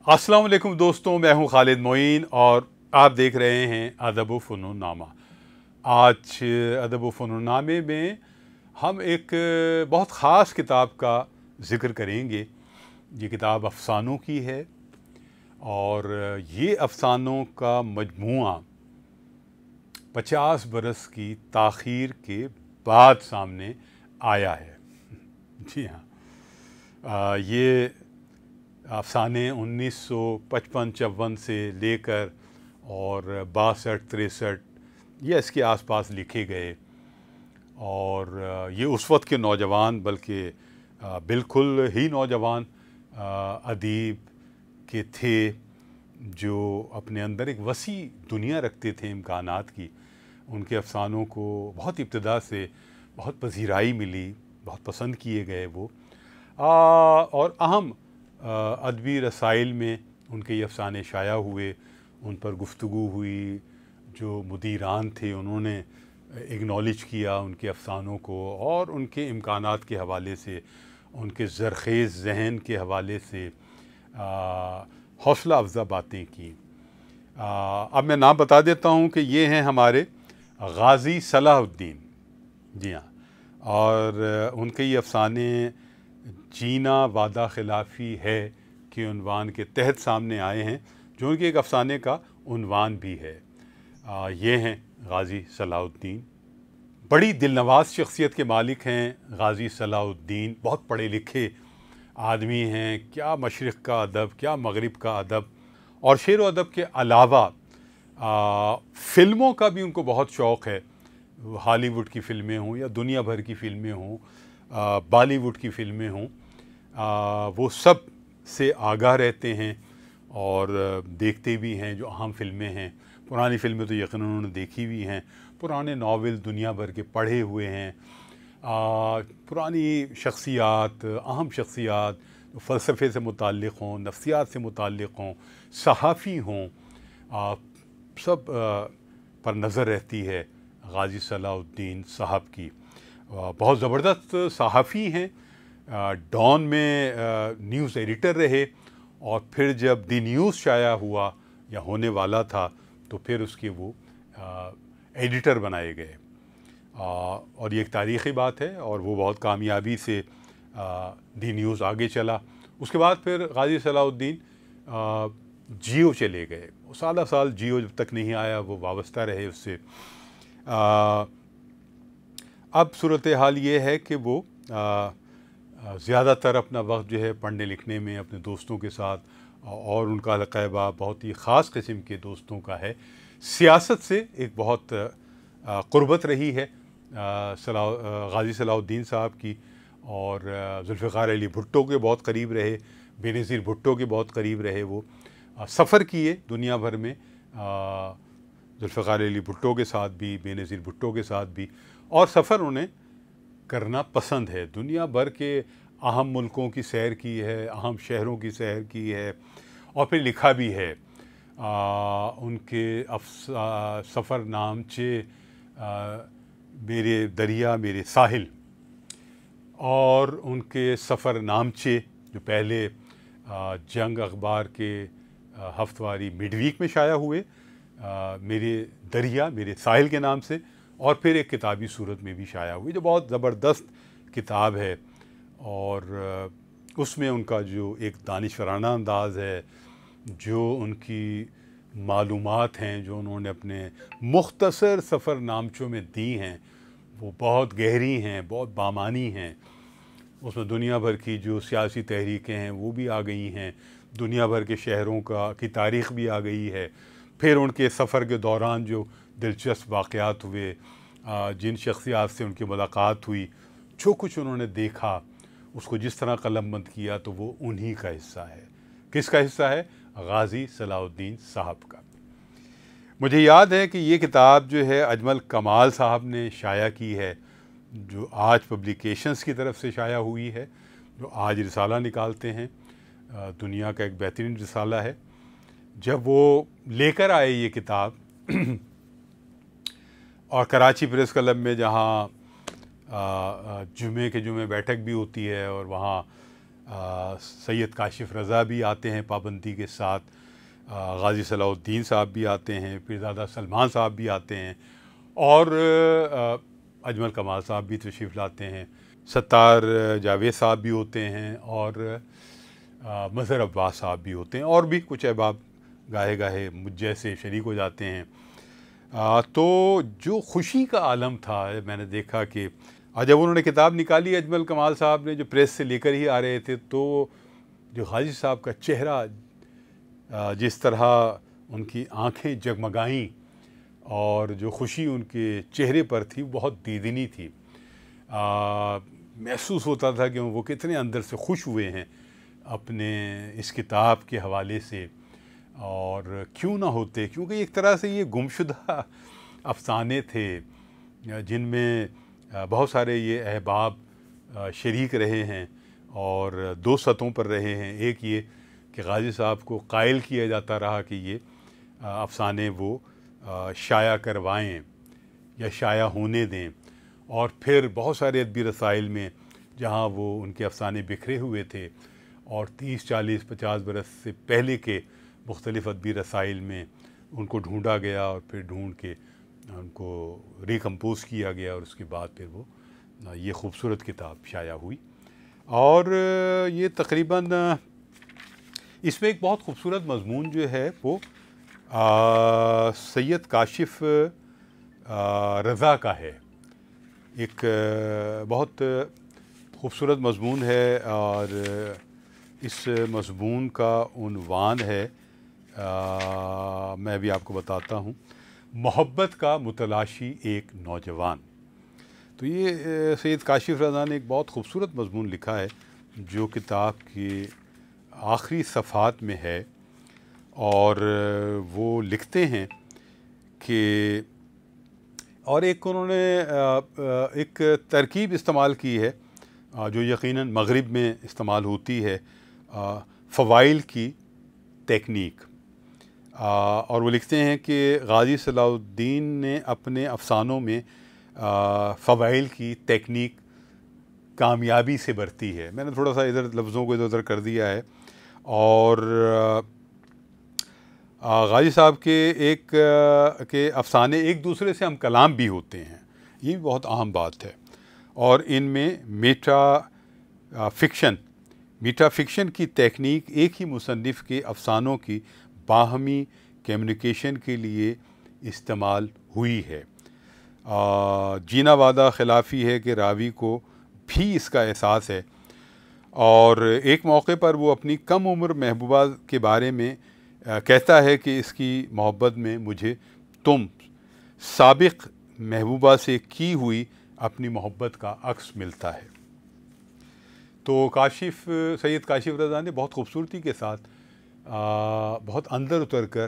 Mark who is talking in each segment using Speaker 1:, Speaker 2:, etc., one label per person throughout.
Speaker 1: अस्सलाम वालेकुम दोस्तों, मैं हूं खालिद मोइन और आप देख रहे हैं अदब व फ़नून नामा। आज अदब व फ़नून नामे में हम एक बहुत ख़ास किताब का ज़िक्र करेंगे। ये किताब अफ़सानों की है और ये अफ़सानों का मजमूआ 50 बरस की ताख़ीर के बाद सामने आया है। जी हाँ, ये अफ़साने 1955-54 से लेकर और 62-63 ये इसके आसपास लिखे गए और ये उस वक्त के नौजवान, बल्कि बिल्कुल ही नौजवान अदीब के थे जो अपने अंदर एक वसी दुनिया रखते थे इम्कानात की। उनके अफ़सानों को बहुत इब्तिदा से बहुत पज़ीराई मिली, बहुत पसंद किए गए वो और अहम अदबी रसाइल में उनके ये अफ़साने शाया हुए, उन पर गुफ्तगू हुई। जो मुदीरान थे उन्होंने एक्नॉलेज किया उनके अफ़सानों को और उनके इम्कानात के हवाले से, उनके ज़रख़ेज़ ज़हन के हवाले से हौसला अफ़ज़ा बातें की। अब मैं नाम बता देता हूँ कि ये हैं हमारे गाज़ी सलाहुद्दीन। जी हाँ, और उनके ये अफ़साने जीना वादा खिलाफ़ी है के उन्वान के तहत सामने आए हैं, जो उनके एक अफ़साने का उन्वान भी है। ये हैं गाज़ी सलाहुद्दीन। बड़ी दिलनवाज शख्सियत के मालिक हैं गाज़ी सलाहुद्दीन। बहुत पढ़े लिखे आदमी हैं। क्या मशरिक़ का अदब, क्या मगरिब का अदब और शेर व अदब के अलावा फ़िल्मों का भी उनको बहुत शौक़ है। हॉलीवुड की फ़िल्में हों या दुनिया भर की फ़िल्में हों, बॉलीवुड की फ़िल्में हों, वो सब से आगाह रहते हैं और देखते भी हैं। जो अहम फ़िल्में हैं, पुरानी फ़िल्में तो यकीनन उन्होंने देखी भी हैं, पुराने नावल दुनिया भर के पढ़े हुए हैं। पुरानी शख्सियात, अहम शख्सियात फ़लसफ़े से मुताल्लिक़ हों, नफ्सियात से मुताल्लिक़ हों, सहाफ़ी हों, सब पर नज़र रहती है गाज़ी सलाहुद्दीन साहब की। बहुत ज़बरदस्त सहाफ़ी हैं। डॉन में न्यूज़ एडिटर रहे और फिर जब दी न्यूज़ शाया हुआ या होने वाला था तो फिर उसके वो एडिटर बनाए गए। और ये एक तारीख़ी बात है और वो बहुत कामयाबी से दी न्यूज़ आगे चला। उसके बाद फिर गाज़ी सलाहुद्दीन जियो चले गए। साल साल जियो जब तक नहीं आया वो वाबस्ता रहे उससे। अब सूरत हाल ये है कि वो ज़्यादातर अपना वक्त जो है पढ़ने लिखने में अपने दोस्तों के साथ, और उनका अलक़ैबा बहुत ही ख़ास किस्म के दोस्तों का है। सियासत से एक बहुत क़ुर्बत रही है गाज़ी सलाहुद्दीन साहब की, और ज़ुल्फ़िकार अली भुट्टो के बहुत करीब रहे, बेनज़ीर भुट्टो के बहुत करीब रहे। वो सफ़र किए दुनिया भर में, ज़ुल्फ़िकार अली भुट्टो के साथ भी, बेनज़ीर भुट्टो के साथ भी, और सफ़र उन्हें करना पसंद है। दुनिया भर के अहम मुल्कों की सैर की है, अहम शहरों की सैर की है और फिर लिखा भी है। उनके सफ़र नामचे मेरे दरिया मेरे साहिल, और उनके सफ़र नामचे जो पहले जंग अखबार के हफ्तवारी मिडवीक में शाया हुए, मेरे दरिया मेरे साहिल के नाम से, और फिर एक किताबी सूरत में भी शाया हुई, जो बहुत ज़बरदस्त किताब है। और उसमें उनका जो एक दानिशवराना अंदाज़ है, जो उनकी मालूमात हैं जो उन्होंने अपने मुख्तसर सफ़र नामचों में दी हैं, वो बहुत गहरी हैं, बहुत बामानी हैं। उसमें दुनिया भर की जो सियासी तहरीकें हैं वो भी आ गई हैं, दुनिया भर के शहरों की तारीख़ भी आ गई है। फिर उनके सफ़र के दौरान जो दिलचस्प वाक़यात हुए, जिन शख्सियात से उनकी मुलाकात हुई, जो कुछ उन्होंने देखा, उसको जिस तरह कलमबंद किया, तो वो उन्हीं का हिस्सा है। किसका हिस्सा है? गाज़ी सलाहुद्दीन साहब का। मुझे याद है कि ये किताब जो है अजमल कमाल साहब ने शाया की है, जो आज पब्लिकेशंस की तरफ से शाया हुई है, जो आज रिसाला निकालते हैं। दुनिया का एक बेहतरीन रिसाला है। जब वो लेकर आए ये किताब और कराची प्रेस क्लब में, जहाँ जुमे के जुमे बैठक भी होती है और वहाँ सैयद काशिफ रज़ा भी आते हैं पाबंदी के साथ, गाज़ी सलाहुद्दीन साहब भी आते हैं, पीरज़ादा सलमान साहब भी आते हैं और अजमल कमाल साहब भी तशरीफ़ लाते हैं, सत्तार जावेद साहब भी होते हैं और मज़हर अब्बास साहब भी होते हैं और भी कुछ अहबाब गाहे गाहे मुझ जैसे शरीक हो जाते हैं। तो जो खुशी का आलम था, मैंने देखा कि जब उन्होंने किताब निकाली अजमल कमाल साहब ने, जो प्रेस से लेकर ही आ रहे थे, तो जो गाजी साहब का चेहरा, जिस तरह उनकी आंखें जगमगाईं और जो खुशी उनके चेहरे पर थी बहुत दीदिनी थी। महसूस होता था कि वो कितने अंदर से खुश हुए हैं अपने इस किताब के हवाले से, और क्यों ना होते, क्योंकि एक तरह से ये गुमशुदा अफसाने थे जिनमें बहुत सारे ये अहबाब शरीक रहे हैं और दो सतहों पर रहे हैं। एक ये कि गाजी साहब को कायल किया जाता रहा कि ये अफसाने वो शाया करवाएं या शाया होने दें, और फिर बहुत सारे अदबी रसाइल में जहाँ वो उनके अफसाने बिखरे हुए थे और 30, 40, 50 बरस से पहले के मुख्तलिफ़ अदबी रसाइल में उनको ढूंढा गया और फिर ढूंढ के उनको रिकम्पोज़ किया गया और उसके बाद फिर वो ये ख़ूबसूरत किताब शाया हुई। और ये तकरीबन इसमें एक बहुत ख़ूबसूरत मज़मून जो है वो सैयद काशिफ रज़ा का है। एक बहुत ख़ूबसूरत मज़मून है और इस मज़मून का उन्वान है, मैं भी आपको बताता हूँ, मोहब्बत का मुतलाशी एक नौजवान। तो ये सैयद काशिफ रज़ा ने एक बहुत ख़ूबसूरत मज़मून लिखा है जो किताब के आखिरी सफ़हात में है, और वो लिखते हैं कि, और एक उन्होंने एक तरकीब इस्तेमाल की है जो यकीनन मग़रिब में इस्तेमाल होती है, फ़वाइल की टेक्निक। और वो लिखते हैं कि गाज़ी सलाहुद्दीन ने अपने अफसानों में फ़वाइल की टेक्निक कामयाबी से बरती है। मैंने थोड़ा सा इधर लफ्ज़ों को इधर उधर कर दिया है। और गाज़ी साहब के अफसाने एक दूसरे से हम कलाम भी होते हैं, ये भी बहुत अहम बात है। और इनमें मीटा फ़िक्शन की टेक्निक एक ही मुसन्निफ़ के अफसानों की बाहमी कम्युनिकेशन के लिए इस्तेमाल हुई है। जीना वादा खिलाफ़ी है कि रावी को भी इसका एहसास है, और एक मौके पर वो अपनी कम उम्र महबूबा के बारे में कहता है कि इसकी मोहब्बत में मुझे तुम साबिक़ महबूबा से की हुई अपनी मोहब्बत का अक्स मिलता है। तो सैयद काशिफ रज़ा ने बहुत ख़ूबसूरती के साथ बहुत अंदर उतर कर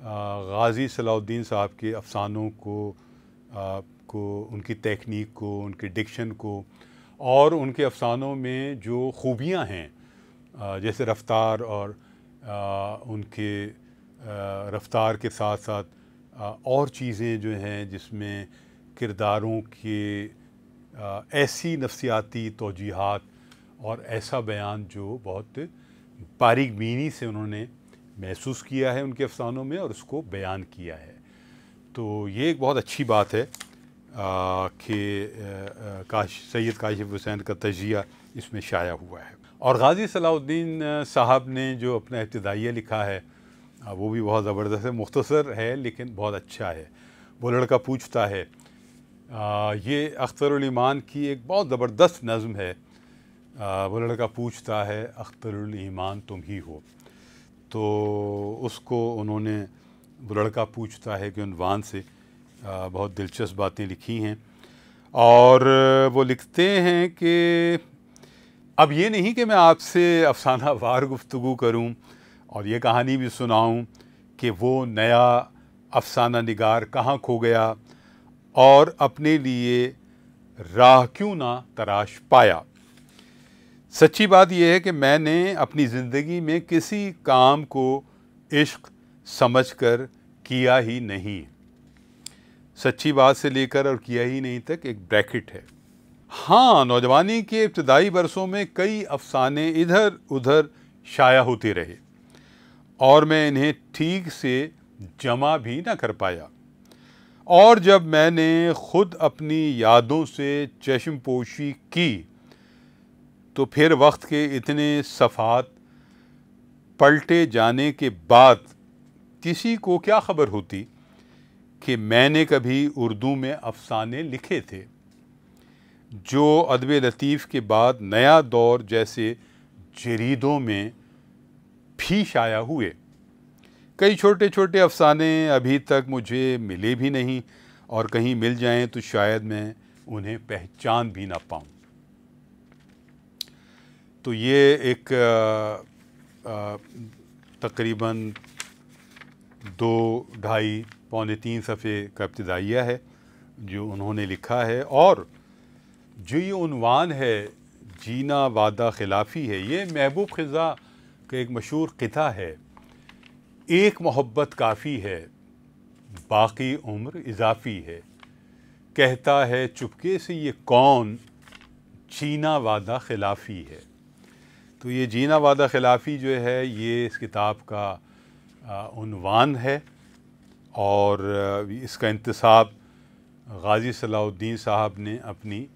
Speaker 1: गाज़ी सलाहुद्दीन साहब के अफसानों को उनकी टेक्निक को, उनके डिक्शन को, और उनके अफसानों में जो खूबियाँ हैं जैसे रफ्तार, और उनके रफ्तार के साथ साथ और चीज़ें जो हैं जिसमें किरदारों के ऐसी नफ्सियाती तौजीहात और ऐसा बयान जो बहुत बारीक बीनी से उन्होंने महसूस किया है उनके अफसानों में और उसको बयान किया है। तो ये एक बहुत अच्छी बात है कि सैयद काशिफ हुसैन का तजिया इसमें शाया हुआ है। और गाज़ी सलाहुद्दीन साहब ने जो अपना इब्तिदाइया लिखा है वो भी बहुत ज़बरदस्त है, मुख्तसर है लेकिन बहुत अच्छा है। वो लड़का पूछता है, ये अख्तरुल ईमान की एक बहुत ज़बरदस्त नज़्म है। वो लड़का पूछता है अख्तरुल ईमान तुम ही हो। तो उसको उन्होंने, वो लड़का पूछता है कि उन्वान से बहुत दिलचस्प बातें लिखी हैं। और वो लिखते हैं कि अब ये नहीं कि मैं आपसे अफसाना वार गुफ्तगू करूं और ये कहानी भी सुनाऊं कि वो नया अफसाना निगार कहाँ खो गया और अपने लिए राह क्यों ना तराश पाया। सच्ची बात यह है कि मैंने अपनी ज़िंदगी में किसी काम को इश्क समझकर किया ही नहीं। सच्ची बात से लेकर और किया ही नहीं तक एक ब्रैकेट है। हाँ, नौजवानी के इब्तदाई बरसों में कई अफ़साने इधर उधर शाया होते रहे और मैं इन्हें ठीक से जमा भी ना कर पाया। और जब मैंने ख़ुद अपनी यादों से चश्मपोशी की तो फिर वक्त के इतने सफ़ात पलटे जाने के बाद किसी को क्या ख़बर होती कि मैंने कभी उर्दू में अफ़साने लिखे थे जो अदब लतीफ़ के बाद नया दौर जैसे जरीदों में भी शाया हुए। कई छोटे छोटे अफ़साने अभी तक मुझे मिले भी नहीं और कहीं मिल जाएं तो शायद मैं उन्हें पहचान भी ना पाऊँ। तो ये एक तकरीबन 2, ढाई, पौने 3 सफ़े का इब्तिदाइया है जो उन्होंने लिखा है। और जो ये उन्वान है जीना वादा खिलाफ़ी है, ये महबूब ख़िज़ा का एक मशहूर क़िता है। एक मोहब्बत काफ़ी है, बाकी उम्र इज़ाफ़ी है, कहता है चुपके से ये कौन जीना वादा खिलाफ़ी है। तो ये जीना वादा खिलाफ़ी जो है ये इस किताब का उन्वान है और इसका इंतसाब गाज़ी सलाहुद्दीन साहब ने अपनी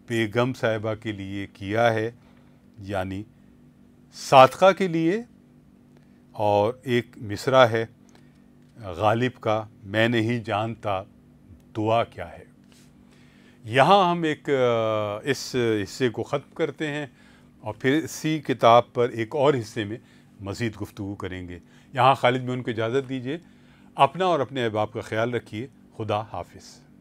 Speaker 1: बेगम साहिबा के लिए किया है, यानी सादका के लिए। और एक मिसरा है गालिब का, मैं नहीं जानता दुआ क्या है। यहाँ हम एक इस हिस्से को ख़त्म करते हैं और फिर इसी किताब पर एक और हिस्से में मज़ीद गुफ्तगू करेंगे। यहाँ खालिद में उनको इजाज़त दीजिए। अपना और अपने अहबाब का ख्याल रखिए। खुदा हाफिज़।